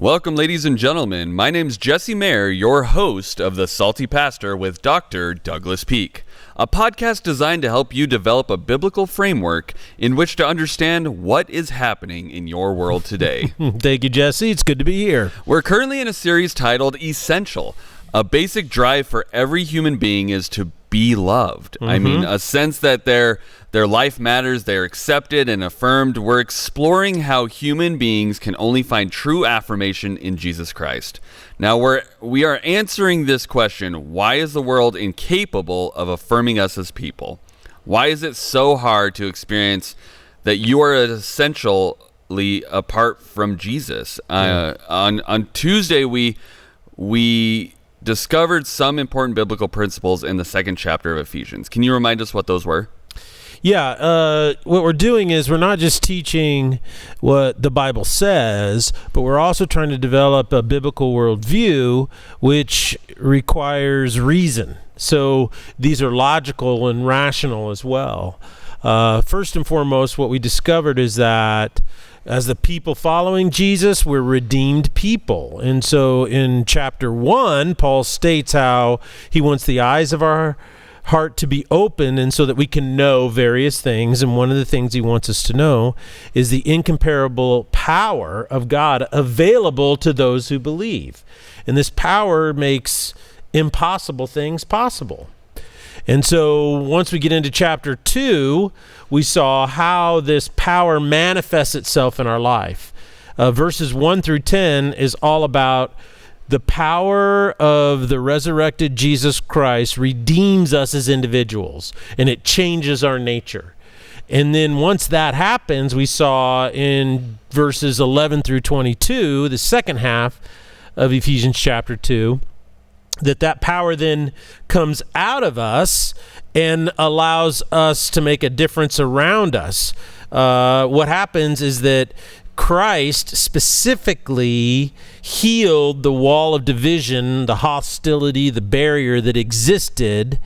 Welcome, ladies and gentlemen. My name's Jesse Mayer, your host of The Salty Pastor with Dr. Douglas Peak, a podcast designed to help you develop a biblical framework in which to understand what is happening in your world today. Thank you, Jesse. It's good to be here. We're currently in a series titled Essential. A basic drive for every human being is to be loved. I mean, a sense that their life matters, they're accepted and affirmed. We're exploring how human beings can only find true affirmation in Jesus Christ. Now, we are answering this question: why is the world incapable of affirming us as people? Why is it so hard to experience that you are essentially apart from Jesus? On Tuesday, we discovered some important biblical principles in the second chapter of Ephesians. Can you remind us what those were? Yeah, what we're doing is we're not just teaching what the Bible says, but we're also trying to develop a biblical worldview which requires reason. So these are logical and rational as well. First and foremost, what we discovered is that as the people following Jesus, we're redeemed people. And so in chapter 1, Paul states how he wants the eyes of our heart to be open, and so that we can know various things. And one of the things he wants us to know is the incomparable power of God available to those who believe. And this power makes impossible things possible. And so once we get into chapter 2, we saw how this power manifests itself in our life. Verses 1 through 10 is all about the power of the resurrected Jesus Christ redeems us as individuals, and it changes our nature. And then once that happens, we saw in verses 11 through 22, the second half of Ephesians chapter 2, that power then comes out of us and allows us to make a difference around us. What happens is that Christ specifically healed the wall of division, the hostility, the barrier that existed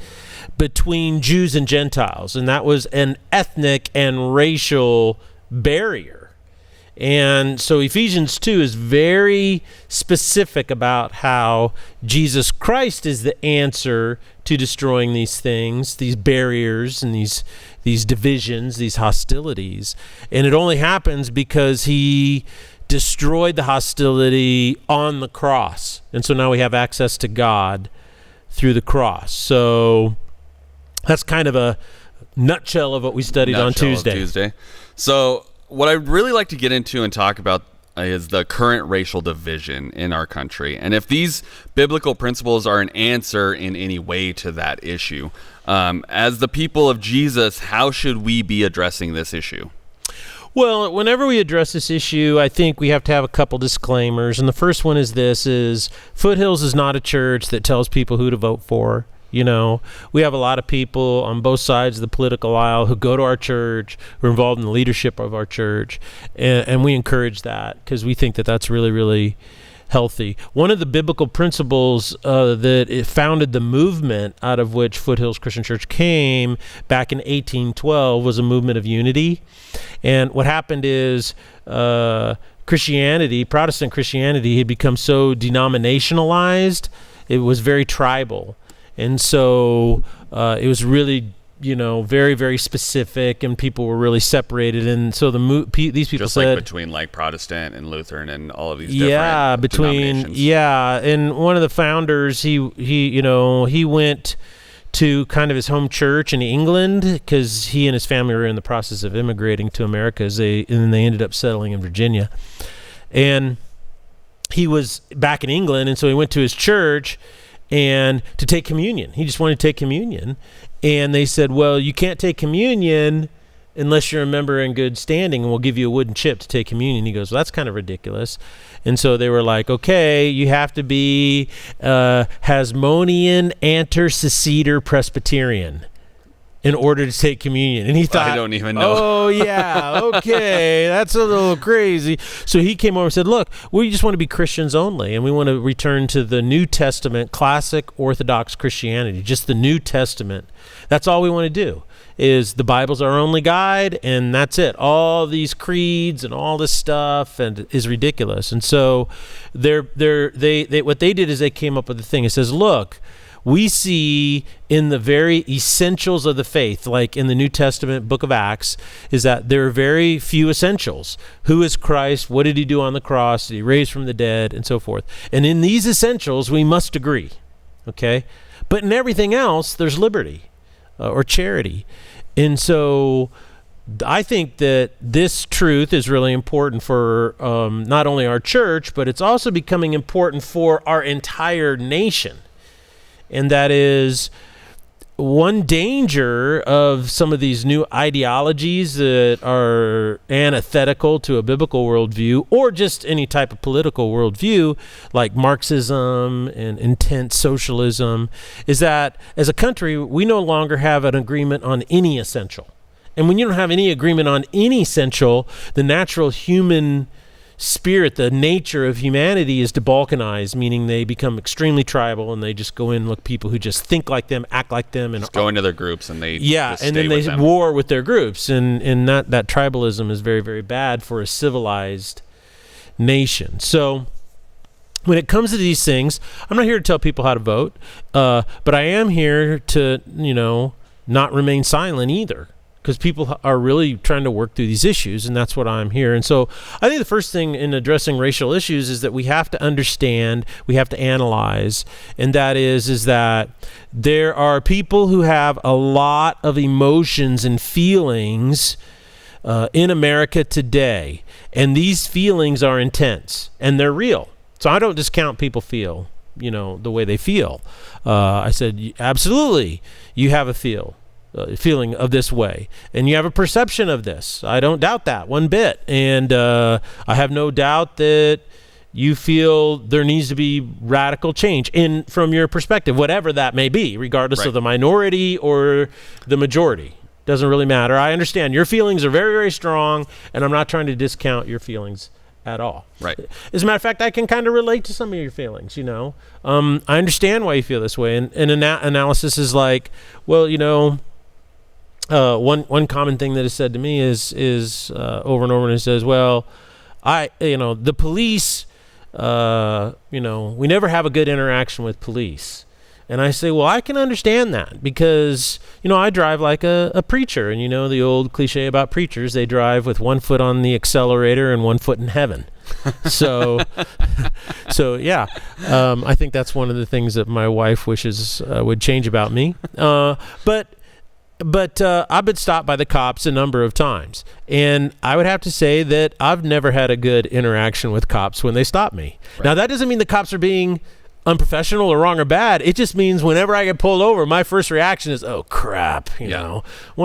between Jews and Gentiles. And that was an ethnic and racial barrier. And so Ephesians 2 is very specific about how Jesus Christ is the answer to destroying these things, these barriers and these divisions, these hostilities. And it only happens because he destroyed the hostility on the cross. And so now we have access to God through the cross. So that's kind of a nutshell of what we studied on Tuesday. So what I'd really like to get into and talk about is the current racial division in our country, and if these biblical principles are an answer in any way to that issue. As the people of Jesus, how should we be addressing this issue? Well, whenever we address this issue, I think we have to have a couple disclaimers, and the first one is Foothills is not a church that tells people who to vote for. You know, we have a lot of people on both sides of the political aisle who go to our church, who are involved in the leadership of our church, and we encourage that because we think that that's really, really healthy. One of the biblical principles that it founded the movement out of which Foothills Christian Church came back in 1812 was a movement of unity. And what happened is Protestant Christianity had become so denominationalized, it was very tribal. And so it was really, very, very specific, and people were really separated. And so these people just said, like between like Protestant and Lutheran and all of these different denominations. And one of the founders, he went to kind of his home church in England because he and his family were in the process of immigrating to America, and then they ended up settling in Virginia. And he was back in England, and so he went to his church and to take communion. He just wanted to take communion. And they said, well, you can't take communion unless you're a member in good standing, and we'll give you a wooden chip to take communion. He goes, well, that's kind of ridiculous. And so they were like, okay, you have to be Hasmonean Anter-Seceder Presbyterian. in order to take communion. And he thought, I don't even know. Oh, yeah, okay, that's a little crazy. So he came over and said, look, we just want to be Christians only, and we want to return to the New Testament, classic Orthodox Christianity, just the New Testament. That's all we want to do, is the Bible's our only guide, and that's it. All these creeds and all this stuff and is ridiculous. And so they what they did is they came up with a thing. It says, look, we see in the very essentials of the faith, like in the New Testament book of Acts, is that there are very few essentials. Who is Christ? What did he do on the cross? Did he raise from the dead? And so forth. And in these essentials, we must agree, okay? But in everything else, there's liberty or charity. And so I think that this truth is really important for not only our church, but it's also becoming important for our entire nation. And that is one danger of some of these new ideologies that are antithetical to a biblical worldview, or just any type of political worldview, like Marxism and intense socialism, is that as a country, we no longer have an agreement on any essential. And when you don't have any agreement on any essential, the natural human spirit, the nature of humanity is debalkanized, meaning they become extremely tribal, and they just go in and look people who just think like them, act like them, and just go into their groups, and they just and then they war with their groups, and that tribalism is very, very bad for a civilized nation. So when it comes to these things, I'm not here to tell people how to vote, but I am here to not remain silent either, because people are really trying to work through these issues, and that's what I'm here. And so I think the first thing in addressing racial issues is that we have to understand, we have to analyze, and that is that there are people who have a lot of emotions and feelings in America today, and these feelings are intense, and they're real. So I don't discount people feel, the way they feel. I said, absolutely, you have a feeling of this way, and you have a perception of this. I don't doubt that one bit, and I have no doubt that you feel there needs to be radical change from your perspective, whatever that may be, regardless of the minority or the majority. Doesn't really matter. I understand your feelings are very, very strong, and I'm not trying to discount your feelings at all. Right. As a matter of fact, I can kind of relate to some of your feelings, I understand why you feel this way, and analysis is like, well, one common thing that is said to me is over and over, and it says, well, the police, we never have a good interaction with police. And I say, well, I can understand that, because, I drive like a preacher, and the old cliche about preachers, they drive with one foot on the accelerator and one foot in heaven. So yeah, I think that's one of the things that my wife wishes would change about me. But I've been stopped by the cops a number of times, and I would have to say that I've never had a good interaction with cops when they stop me. Right. Now, that doesn't mean the cops are being unprofessional or wrong or bad. It just means whenever I get pulled over, my first reaction is, oh crap, what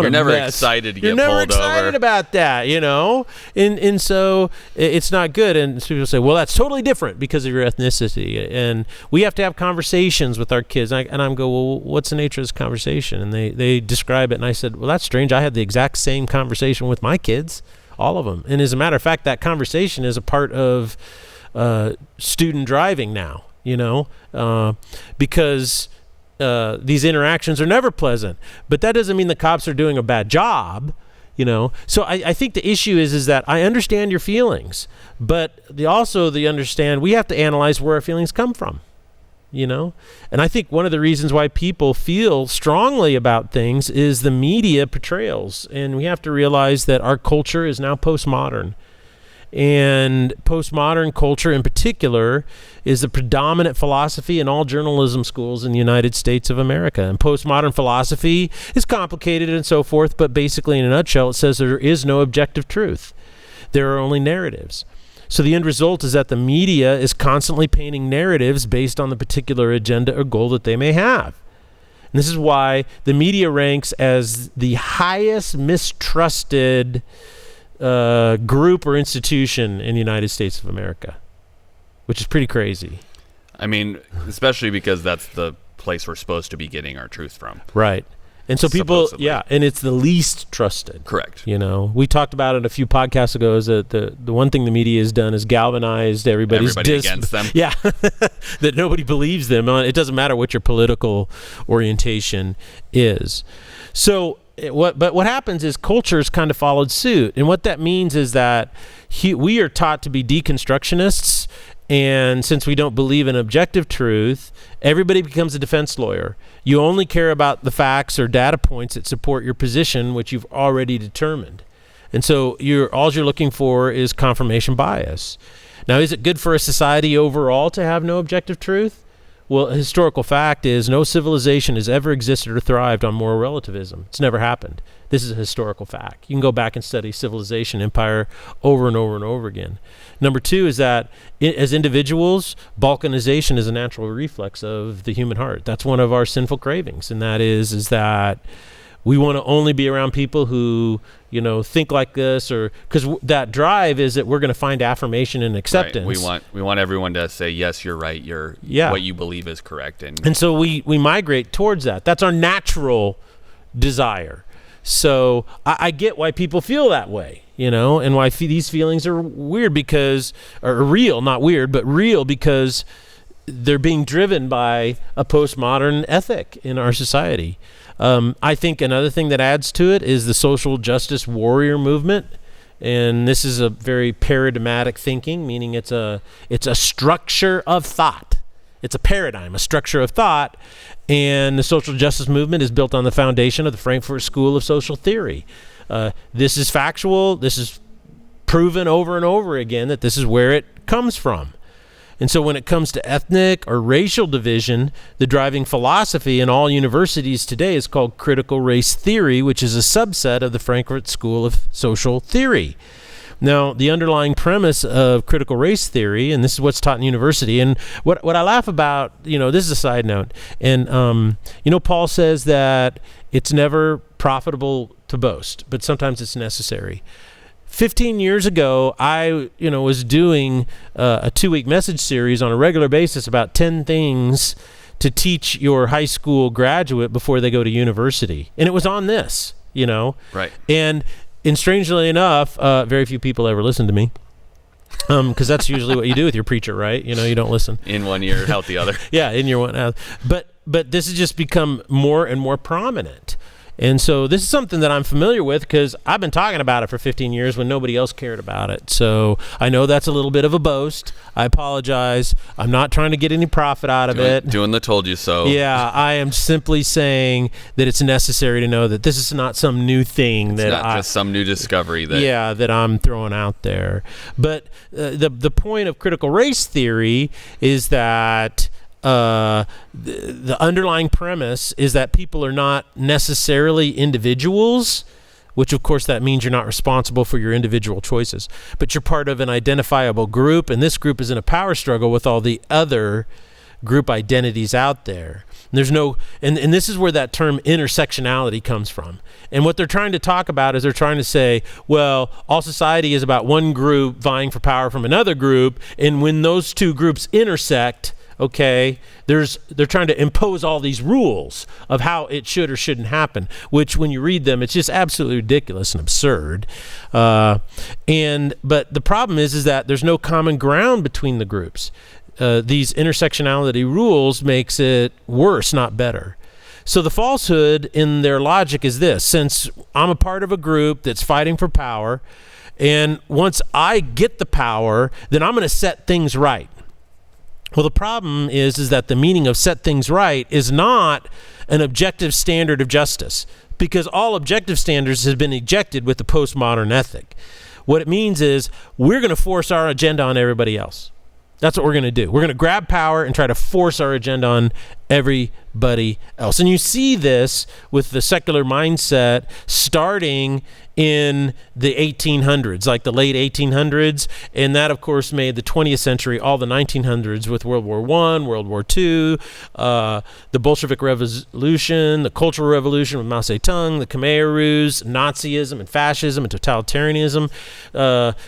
You're never excited to get pulled over. You're never excited about that, and so it's not good. And people say, well, that's totally different because of your ethnicity, and we have to have conversations with our kids. And I'm go, well, what's the nature of this conversation? And they describe it, and I said, well, that's strange. I had the exact same conversation with my kids, all of them. And as a matter of fact, that conversation is a part of student driving now. Because these interactions are never pleasant, but that doesn't mean the cops are doing a bad job, So I think the issue is that I understand your feelings, but also understand we have to analyze where our feelings come from, And I think one of the reasons why people feel strongly about things is the media portrayals, and we have to realize that our culture is now postmodern. And postmodern culture in particular is the predominant philosophy in all journalism schools in the United States of America. And postmodern philosophy is complicated and so forth, but basically in a nutshell, it says there is no objective truth. There are only narratives. So the end result is that the media is constantly painting narratives based on the particular agenda or goal that they may have. And this is why the media ranks as the highest mistrusted group or institution in the United States of America, which is pretty crazy. I mean, especially because that's the place we're supposed to be getting our truth from. Right. And so people, supposedly. yeah, and it's the least trusted. Correct. You know, we talked about it a few podcasts ago. Is that the one thing the media has done is galvanized everybody against them. Yeah, that nobody believes them. It doesn't matter what your political orientation is. So what happens is culture's kind of followed suit, and what that means is that we are taught to be deconstructionists, and since we don't believe in objective truth, everybody becomes a defense lawyer. You only care about the facts or data points that support your position, which you've already determined, and so all you're looking for is confirmation bias. Now, is it good for a society overall to have no objective truth? Well, a historical fact is no civilization has ever existed or thrived on moral relativism. It's never happened. This is a historical fact. You can go back and study civilization, empire over and over and over again. Number two is that as individuals, balkanization is a natural reflex of the human heart. That's one of our sinful cravings, and that is that we want to only be around people who, think like this, or because that drive is that we're going to find affirmation and acceptance. Right. We want everyone to say, yes, you're right. What you believe is correct. And so we migrate towards that. That's our natural desire. So I get why people feel that way, and why these feelings are weird or real, not weird, but real, because they're being driven by a postmodern ethic in our society. I think another thing that adds to it is the social justice warrior movement. And this is a very paradigmatic thinking, meaning it's a structure of thought. It's a paradigm, a structure of thought. And the social justice movement is built on the foundation of the Frankfurt School of Social Theory. This is factual. This is proven over and over again that this is where it comes from. And so when it comes to ethnic or racial division, the driving philosophy in all universities today is called critical race theory, which is a subset of the Frankfurt School of Social Theory. Now, the underlying premise of critical race theory, and this is what's taught in university, and what I laugh about, this is a side note, and, Paul says that it's never profitable to boast, but sometimes it's necessary. 15 years ago, I was doing a 2-week message series on a regular basis about 10 things to teach your high school graduate before they go to university. And it was on this, Right. And strangely enough, very few people ever listen to me. Because that's usually what you do with your preacher, right? You don't listen. In one ear, out the other. Yeah, in your one out. But this has just become more and more prominent. And so this is something that I'm familiar with because I've been talking about it for 15 years when nobody else cared about it. So I know that's a little bit of a boast. I apologize. I'm not trying to get any profit out of it. Doing the told you so. Yeah, I am simply saying that it's necessary to know that this is not some new thing. It's not just some new discovery. That I'm throwing out there. But the point of critical race theory is that the underlying premise is that people are not necessarily individuals, which of course that means you're not responsible for your individual choices, but you're part of an identifiable group, and this group is in a power struggle with all the other group identities out there. There's no, and this is where that term intersectionality comes from. And what they're trying to talk about is they're trying to say, well, all society is about one group vying for power from another group, and when those two groups intersect, okay, they're trying to impose all these rules of how it should or shouldn't happen, which when you read them, it's just absolutely ridiculous and absurd. But the problem is that there's no common ground between the groups. These intersectionality rules makes it worse, not better. So the falsehood in their logic is this: since I'm a part of a group that's fighting for power, and once I get the power, then I'm going to set things right. Well, the problem is that the meaning of set things right is not an objective standard of justice, because all objective standards have been ejected with the postmodern ethic. What it means is we're going to force our agenda on everybody else. That's what we're going to do. We're going to grab power and try to force our agenda on everybody else. And you see this with the secular mindset starting in the 1800s, like the late 1800s. And that, of course, made the 20th century all the 1900s with World War I, World War II, the Bolshevik Revolution, the Cultural Revolution with Mao Zedong, the Khmer Rouge, Nazism and fascism and totalitarianism.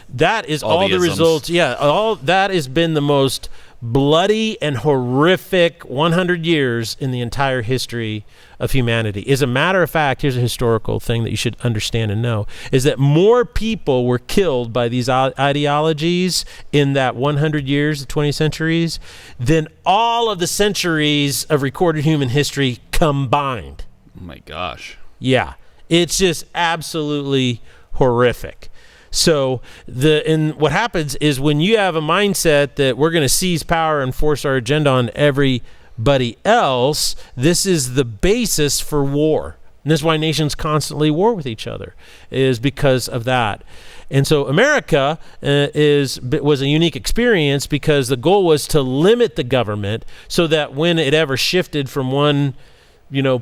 That is all the results. Yeah, all that has been the most bloody and horrific 100 years in the entire history of humanity. As a matter of fact, here's a historical thing that you should understand and know, is that more people were killed by these ideologies in that 100 years, the 20 centuries, than all of the centuries of recorded human history combined. Oh my gosh. Yeah, it's just absolutely horrific. So what happens is when you have a mindset that we're going to seize power and force our agenda on everybody else, this is the basis for war. And this is why nations constantly war with each other, is because of that. And so America was a unique experience because the goal was to limit the government so that when it ever shifted from one,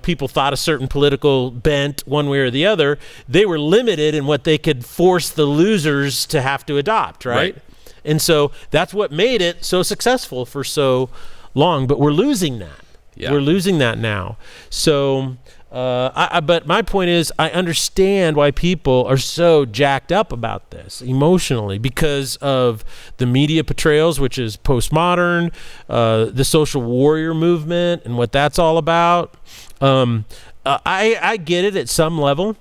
people thought a certain political bent one way or the other, they were limited in what they could force the losers to have to adopt, right? And so that's what made it so successful for so long. But we're losing that. Yeah. We're losing that now. So, but my point is, I understand why people are so jacked up about this emotionally because of the media portrayals, which is postmodern, the social warrior movement and what that's all about. I get it at some level.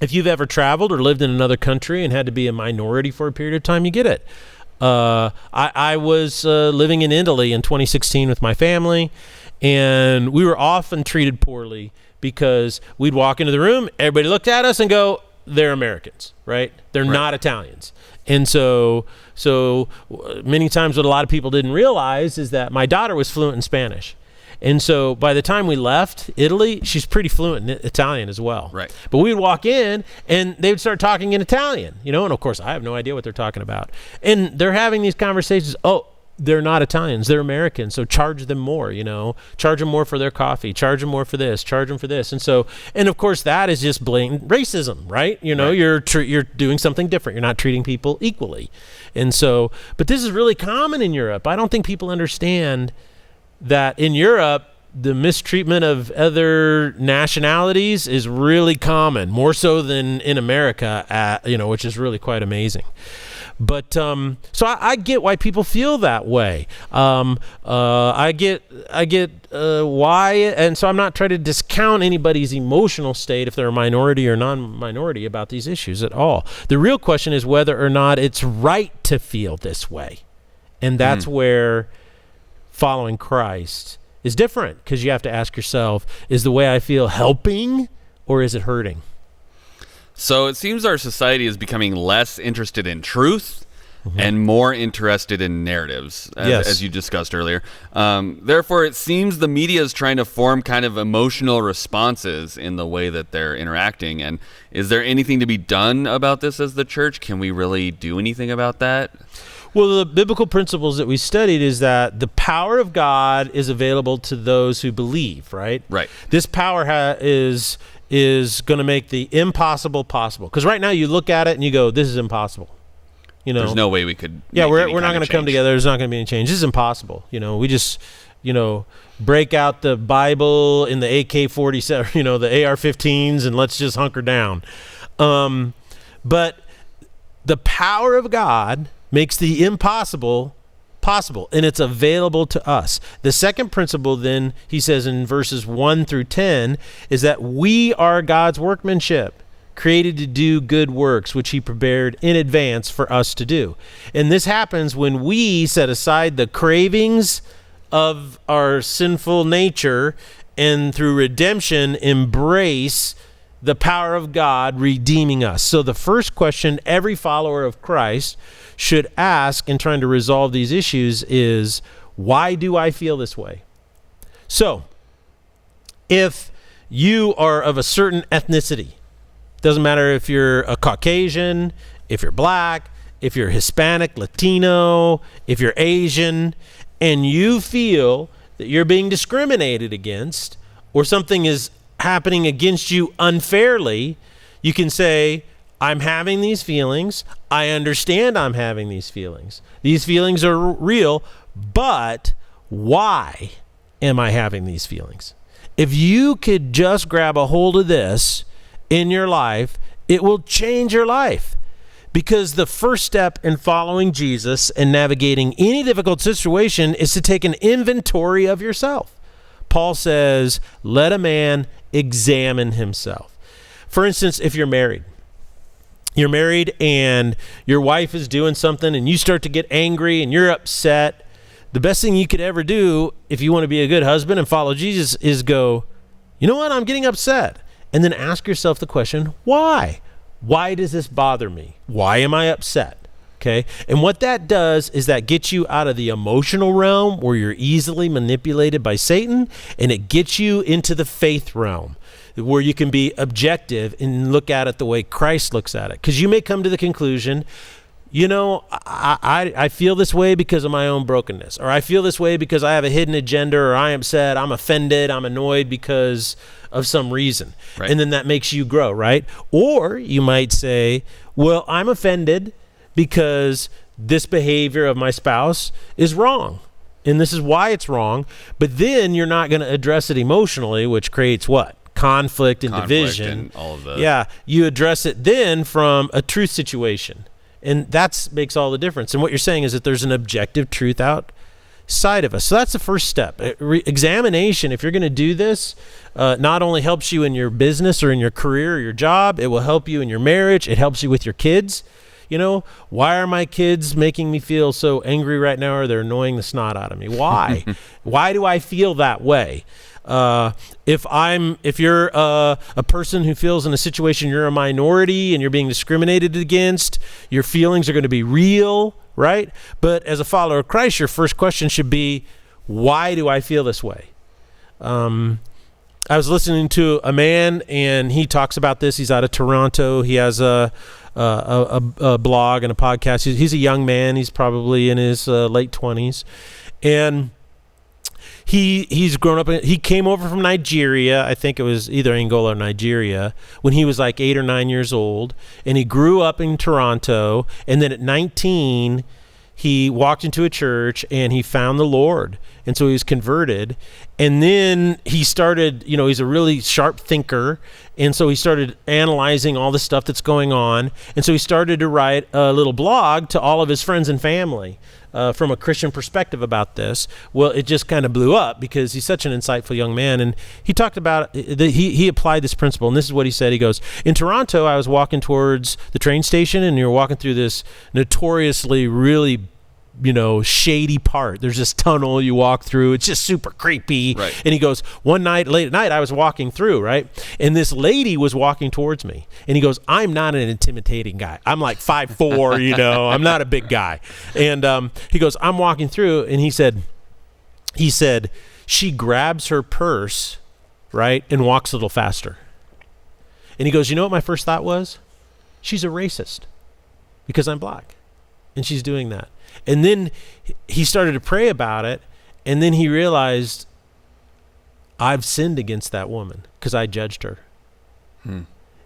If you've ever traveled or lived in another country and had to be a minority for a period of time, you get it. I was living in Italy in 2016 with my family, and we were often treated poorly because we'd walk into the room, everybody looked at us and go, they're Americans, right? They're not Italians. And so many times what a lot of people didn't realize is that my daughter was fluent in Spanish. And so by the time we left Italy, she's pretty fluent in Italian as well. Right. But we'd walk in and they would start talking in Italian, and of course I have no idea what they're talking about. And they're having these conversations, they're not Italians, they're Americans, so charge them more, charge them more for their coffee, charge them more for this, charge them for this. And of course that is just blatant racism, right? You're doing something different. You're not treating people equally. And so, but this is really common in Europe. I don't think people understand that in Europe, the mistreatment of other nationalities is really common, more so than in America, which is really quite amazing. But so I get why people feel that way. I get why, and so I'm not trying to discount anybody's emotional state if they're a minority or non-minority about these issues at all. The real question is whether or not it's right to feel this way, and that's where following Christ is different, because you have to ask yourself, is the way I feel helping or is it hurting? So it seems our society is becoming less interested in truth and more interested in narratives, as you discussed earlier. Therefore, it seems the media is trying to form kind of emotional responses in the way that they're interacting. And is there anything to be done about this as the church? Can we really do anything about that? Well, the biblical principles that we studied is that the power of God is available to those who believe, right? Right. This power is going to make the impossible possible. Because right now you look at it and you go, this is impossible. There's no way we could. Yeah, we're not going to come together. There's not going to be any change. This is impossible. We just, break out the Bible in the AK-47, the AR-15s, and let's just hunker down. But the power of God makes the impossible possible, and it's available to us. The second principle then, he says in verses 1 through 10, is that we are God's workmanship, created to do good works, which he prepared in advance for us to do. And this happens when we set aside the cravings of our sinful nature and through redemption embrace the power of God redeeming us. So the first question every follower of Christ should ask in trying to resolve these issues is, why do I feel this way? So, if you are of a certain ethnicity, doesn't matter if you're a Caucasian, if you're black, if you're Hispanic, Latino, if you're Asian, and you feel that you're being discriminated against or something is happening against you unfairly, you can say, I'm having these feelings. I understand I'm having these feelings. These feelings are real, but why am I having these feelings? If you could just grab a hold of this in your life, it will change your life. Because the first step in following Jesus and navigating any difficult situation is to take an inventory of yourself. Paul says, let a man examine himself. For instance, if you're married and your wife is doing something and you start to get angry and you're upset, the best thing you could ever do if you want to be a good husband and follow Jesus is go, you know what, I'm getting upset. And then ask yourself the question, why? Why does this bother me? Why am I upset? Okay. And what that does is that gets you out of the emotional realm where you're easily manipulated by Satan, and it gets you into the faith realm where you can be objective and look at it the way Christ looks at it. Because you may come to the conclusion, you know, I feel this way because of my own brokenness, or I feel this way because I have a hidden agenda, or I am upset, I'm offended, I'm annoyed because of some reason. Right. And then that makes you grow, right? Or you might say, well, I'm offended because this behavior of my spouse is wrong, and this is why it's wrong. But then you're not going to address it emotionally, which creates what? Conflict and division. And all of that. Yeah, you address it then from a truth situation. And that makes all the difference. And what you're saying is that there's an objective truth outside of us. So that's the first step. Examination, if you're going to do this, not only helps you in your business or in your career or your job, it will help you in your marriage. It helps you with your kids. You know, why are my kids making me feel so angry right now, or they're annoying the snot out of me? Why? Why do I feel that way? If you're a person who feels in a situation you're a minority and you're being discriminated against, your feelings are going to be real, right? But as a follower of Christ, your first question should be, why do I feel this way? I was listening to a man, and he talks about this. He's out of Toronto. He has a blog and a podcast. He's a young man. He's probably in his late 20s, and he's grown up. He came over from Nigeria. I think it was either Angola or Nigeria when he was like 8 or 9 years old, and he grew up in Toronto. And then at 19, he walked into a church and he found the Lord. And so he was converted. And then he started, you know, he's a really sharp thinker. And so he started analyzing all the stuff that's going on. And so he started to write a little blog to all of his friends and family from a Christian perspective about this. Well, it just kind of blew up because he's such an insightful young man. And he talked about, he applied this principle. And this is what he said. He goes, in Toronto, I was walking towards the train station, and you're walking through this notoriously really, you know, shady part. There's this tunnel you walk through. It's just super creepy. Right. And he goes, one night, late at night, I was walking through, right? And this lady was walking towards me. And he goes, I'm not an intimidating guy. I'm like 5'4", you know, I'm not a big guy. And he goes, I'm walking through, and he said, she grabs her purse, right, and walks a little faster. And he goes, you know what my first thought was? She's a racist because I'm black. And she's doing that. And then he started to pray about it, and then he realized, I've sinned against that woman because I judged her.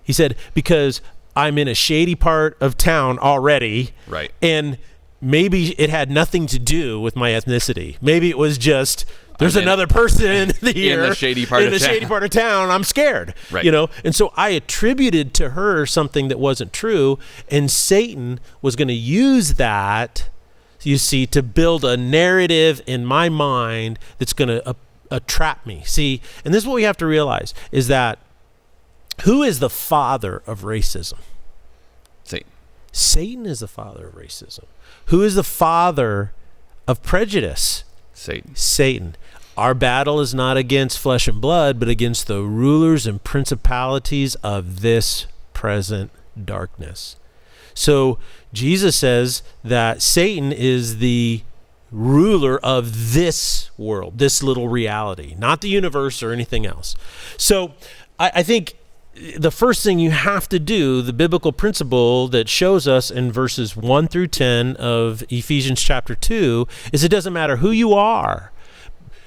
He said, because I'm in a shady part of town already, right? And maybe it had nothing to do with my ethnicity. Maybe it was just, there's another person here in the shady part of town. I'm scared, right? You know, and so I attributed to her something that wasn't true, and Satan was going to use that, you see, to build a narrative in my mind that's going to trap me. See, and this is what we have to realize, is that who is the father of racism? Satan. Satan is the father of racism. Who is the father of prejudice? Satan. Our battle is not against flesh and blood, but against the rulers and principalities of this present darkness. So Jesus says that Satan is the ruler of this world, this little reality, not the universe or anything else. So I think the first thing you have to do, the biblical principle that shows us in verses 1 through 10 of Ephesians chapter 2, is it doesn't matter who you are.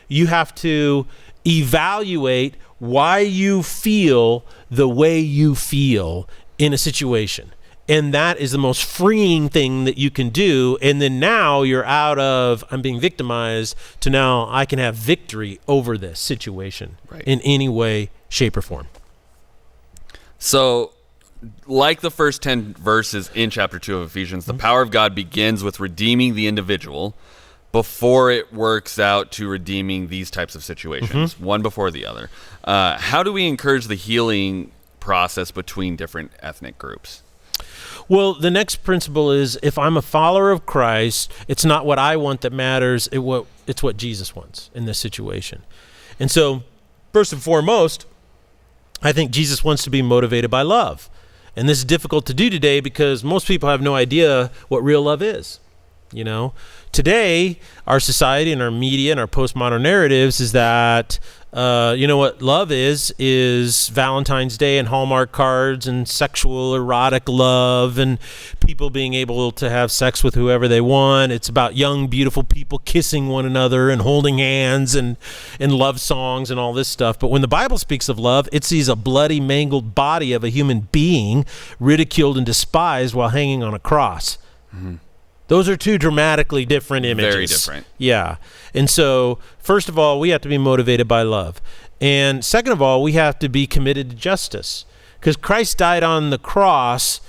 You have to evaluate why you feel the way you feel in a situation. And that is the most freeing thing that you can do. And then now you're out of, I'm being victimized, to now I can have victory over this situation, right, in any way, shape, or form. So like the first 10 verses in chapter 2 of Ephesians, the power of God begins with redeeming the individual before it works out to redeeming these types of situations, one before the other. How do we encourage the healing process between different ethnic groups? Well, the next principle is, if I'm a follower of Christ, it's not what I want that matters, it's what Jesus wants in this situation. And so, first and foremost, I think Jesus wants to be motivated by love. And this is difficult to do today because most people have no idea what real love is. You know, today, our society and our media and our postmodern narratives is that, what love is Valentine's Day and Hallmark cards and sexual erotic love and people being able to have sex with whoever they want. It's about young, beautiful people kissing one another and holding hands and love songs and all this stuff. But when the Bible speaks of love, it sees a bloody, mangled body of a human being ridiculed and despised while hanging on a cross. Mm-hmm. Those are two dramatically different images. Very different. Yeah. And so, first of all, we have to be motivated by love. And second of all, we have to be committed to justice. Because Christ died on the cross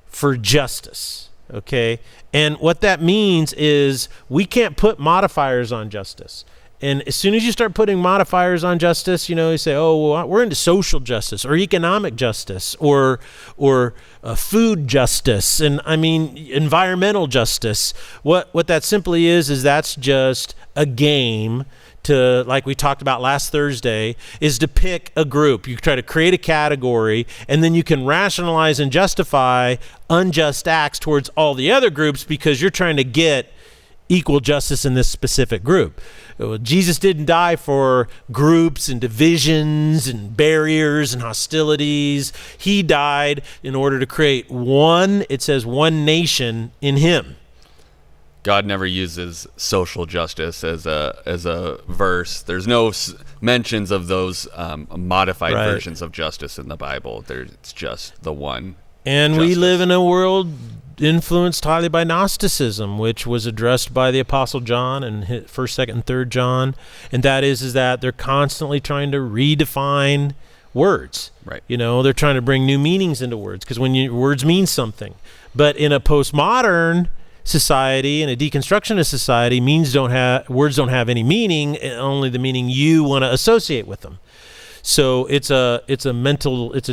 for justice. Okay? And what that means is we can't put modifiers on justice. And as soon as you start putting modifiers on justice, you say, oh, well, we're into social justice or economic justice or food justice and, environmental justice. What that simply is that's just a game to, like we talked about last Thursday, is to pick a group. You try to create a category, and then you can rationalize and justify unjust acts towards all the other groups because you're trying to get equal justice in this specific group. Jesus didn't die for groups and divisions and barriers and hostilities. He died in order to create one nation in him. God never uses social justice as a verse. There's no mentions of those modified versions of justice in the Bible. It's just the one. And justice. We live in a world influenced highly by Gnosticism, which was addressed by the Apostle John in 1st, 2nd, and 3rd John, and that is that they're constantly trying to redefine words. Right. They're trying to bring new meanings into words because words mean something. But in a postmodern society and a deconstructionist society, words don't have any meaning, only the meaning you want to associate with them. So it's a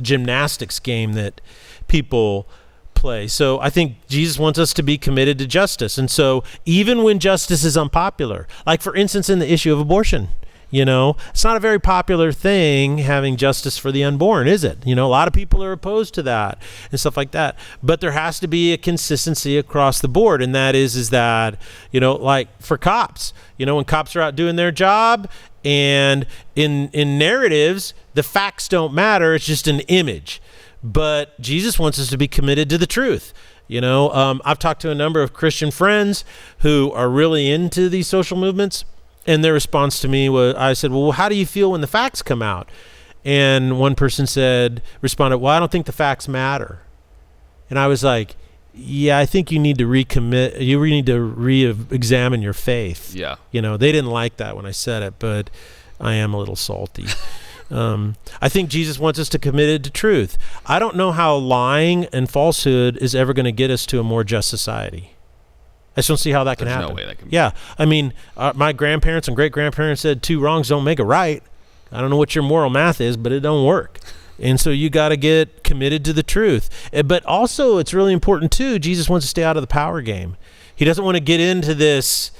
gymnastics game that people play. So I think Jesus wants us to be committed to justice. And so even when justice is unpopular, like for instance in the issue of abortion, it's not a very popular thing having justice for the unborn, is it? A lot of people are opposed to that and stuff like that. But there has to be a consistency across the board. And that is that, like for cops, when cops are out doing their job and in narratives, the facts don't matter. It's just an image. But Jesus wants us to be committed to the truth. I've talked to a number of Christian friends who are really into these social movements, and their response to me was, I said, well, how do you feel when the facts come out? And one person responded, well, I don't think the facts matter. And I was like, yeah, I think you need to recommit. You need to re-examine your faith. Yeah. They didn't like that when I said it, but I am a little salty. I think Jesus wants us to committed to truth. I don't know how lying and falsehood is ever going to get us to a more just society. I just don't see how that can happen. There's no way that can be. Yeah. My grandparents and great-grandparents said 2 wrongs don't make a right. I don't know what your moral math is, but it don't work. And so you got to get committed to the truth. But also, it's really important, too, Jesus wants to stay out of the power game. He doesn't want to get into this,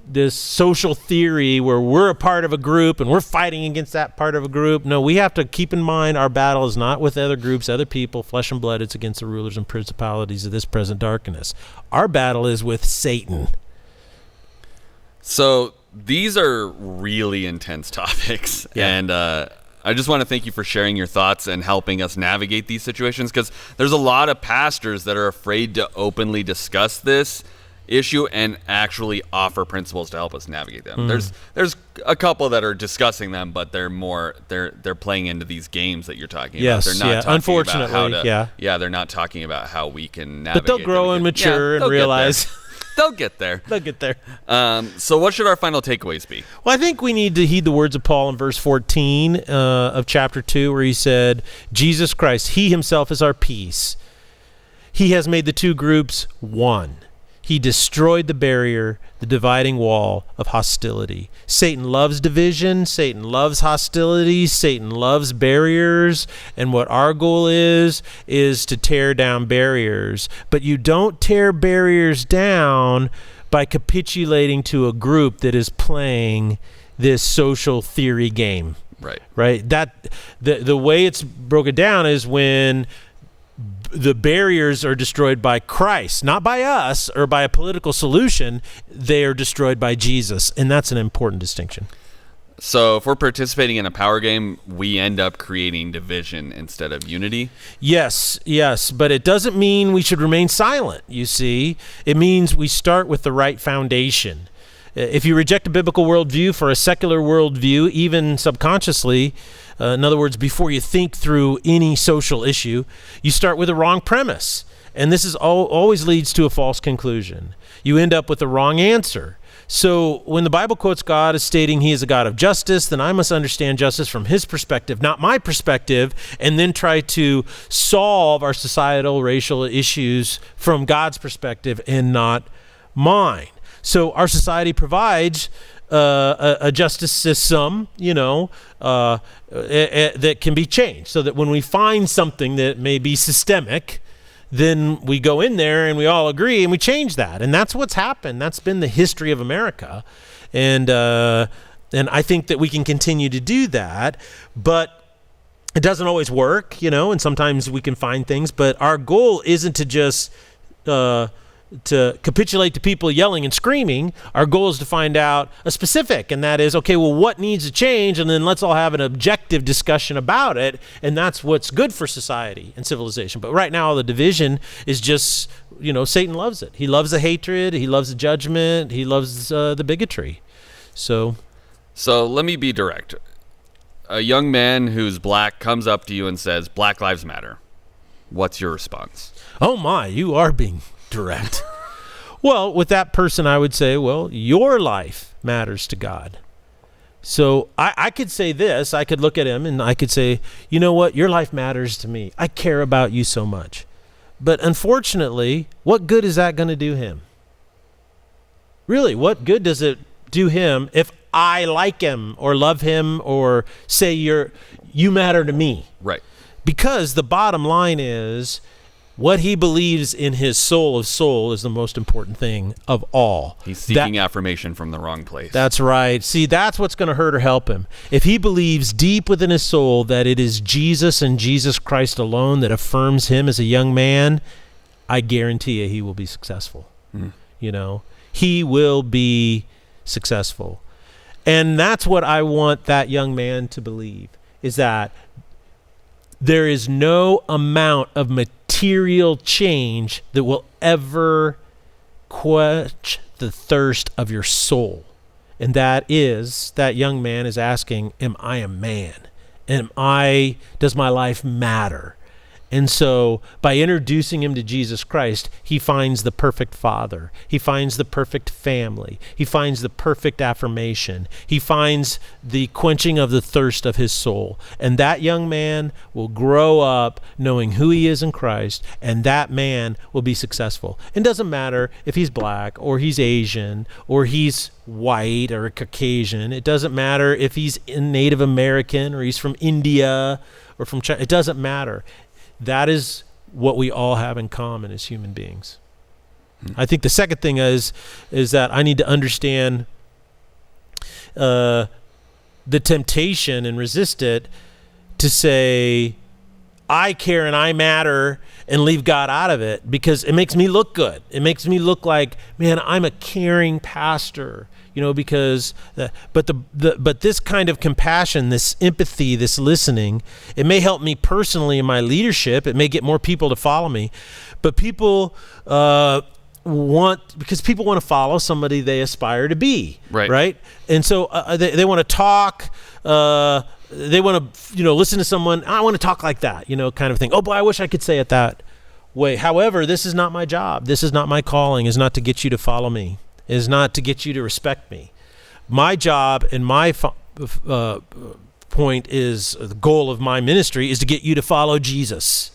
this social theory where we're a part of a group and we're fighting against that part of a group. No, we have to keep in mind our battle is not with other groups, other people, flesh and blood. It's against the rulers and principalities of this present darkness. Our battle is with Satan. So these are really intense topics. Yeah. And I just want to thank you for sharing your thoughts and helping us navigate these situations, because there's a lot of pastors that are afraid to openly discuss this issue and actually offer principles to help us navigate them. There's a couple that are discussing them, but they're playing into these games that you're talking about. They're not talking unfortunately, about how to, they're not talking about how we can navigate. But they'll grow and mature and realize. They'll get there. They'll get there. So what should our final takeaways be? Well, I think we need to heed the words of Paul in verse 14 of chapter 2, where he said, Jesus Christ, he himself is our peace. He has made the two groups one. He destroyed the barrier, the dividing wall of hostility. Satan loves division. Satan loves hostility. Satan loves barriers. And what our goal is to tear down barriers. But you don't tear barriers down by capitulating to a group that is playing this social theory game. Right? That the way it's broken down is when the barriers are destroyed by Christ, not by us or by a political solution. They are destroyed by Jesus, and that's an important distinction. So if we're participating in a power game, we end up creating division instead of unity? Yes, but it doesn't mean we should remain silent, you see. It means we start with the right foundation. If you reject a biblical worldview for a secular worldview, even subconsciously, in other words, before you think through any social issue, you start with a wrong premise. And this is always leads to a false conclusion. You end up with the wrong answer. So when the Bible quotes God as stating he is a God of justice, then I must understand justice from his perspective, not my perspective, and then try to solve our societal, racial issues from God's perspective and not mine. So our society provides a justice system, that can be changed, so that when we find something that may be systemic, then we go in there and we all agree and we change that. And that's what's happened. That's been the history of America. And I think that we can continue to do that, but it doesn't always work, and sometimes we can find things, but our goal isn't to just to capitulate to people yelling and screaming. Our goal is to find out a specific, and that is, okay, well, what needs to change? And then let's all have an objective discussion about it. And that's what's good for society and civilization. But right now, the division is just, Satan loves it. He loves the hatred. He loves the judgment. He loves the bigotry. So let me be direct. A young man who's black comes up to you and says, Black Lives Matter. What's your response? Oh my, you are being direct. Well, with that person, I would say, well, your life matters to God. So I could say this. I could look at him and I could say, you know what? Your life matters to me. I care about you so much. But unfortunately, what good is that going to do him? Really, what good does it do him if I like him or love him or say you matter to me? Right. Because the bottom line is, what he believes in his soul of soul is the most important thing of all. He's seeking affirmation from the wrong place. That's right. See, that's what's going to hurt or help him. If he believes deep within his soul that it is Jesus and Jesus Christ alone that affirms him as a young man, I guarantee you he will be successful. He will be successful. And that's what I want that young man to believe, is that there is no amount of material change that will ever quench the thirst of your soul. And that young man is asking, am I a man? Does my life matter? And so by introducing him to Jesus Christ, he finds the perfect father. He finds the perfect family. He finds the perfect affirmation. He finds the quenching of the thirst of his soul. And that young man will grow up knowing who he is in Christ, and that man will be successful. It doesn't matter if he's black or he's Asian or he's white or Caucasian. It doesn't matter if he's Native American or he's from India or from China. It doesn't matter. That is what we all have in common as human beings. I think the second thing is that I need to understand the temptation and resist it to say, I care and I matter, and leave God out of it, because it makes me look good. It makes me look like, man, I'm a caring pastor. But this kind of compassion, this empathy, this listening, it may help me personally in my leadership. It may get more people to follow me, but people want to follow somebody they aspire to be, right? And so they want to talk. They want to, listen to someone. I want to talk like that, kind of thing. Oh boy, I wish I could say it that way. However, this is not my job. This is not my calling, is not to get you to follow me, is not to get you to respect me. My job and my point is, the goal of my ministry is to get you to follow Jesus.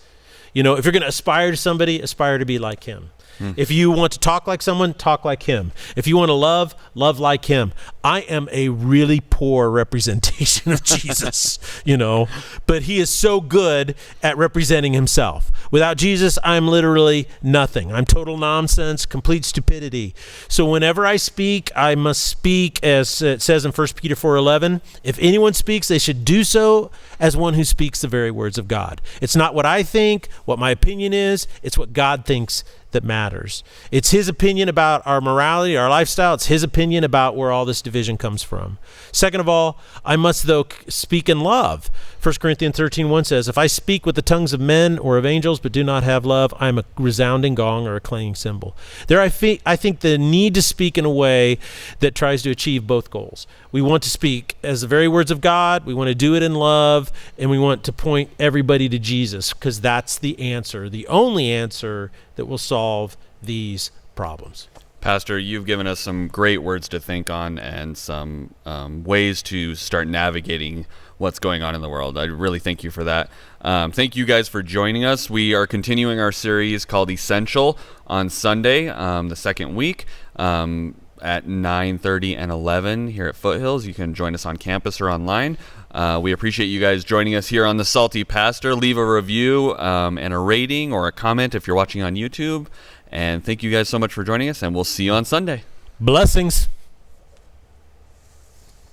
You know, if you're going to aspire to somebody, aspire to be like him. If you want to talk like someone, talk like him. If you want to love, love like him. I am a really poor representation of Jesus, you know, but he is so good at representing himself. Without Jesus, I'm literally nothing. I'm total nonsense, complete stupidity. So whenever I speak, I must speak as it says in 1 Peter 4:11. If anyone speaks, they should do so as one who speaks the very words of God. It's not what I think, what my opinion is. It's what God thinks that matters. It's his opinion about our morality, our lifestyle. It's his opinion about where all this division comes from. Second of all, I must, though, speak in love. 1 Corinthians 13:1 says, if I speak with the tongues of men or of angels but do not have love, I am a resounding gong or a clanging cymbal. There, I think the need to speak in a way that tries to achieve both goals. We want to speak as the very words of God, we want to do it in love, and we want to point everybody to Jesus, because that's the answer, the only answer that will solve these problems. Pastor, you've given us some great words to think on and some ways to start navigating what's going on in the world. I really thank you for that. Thank you guys for joining us. We are continuing our series called Essential on Sunday, the second week, at 9:30 and 11 here at Foothills. You can join us on campus or online. We appreciate you guys joining us here on The Salty Pastor. Leave a review and a rating or a comment if you're watching on YouTube. And thank you guys so much for joining us, and we'll see you on Sunday. Blessings.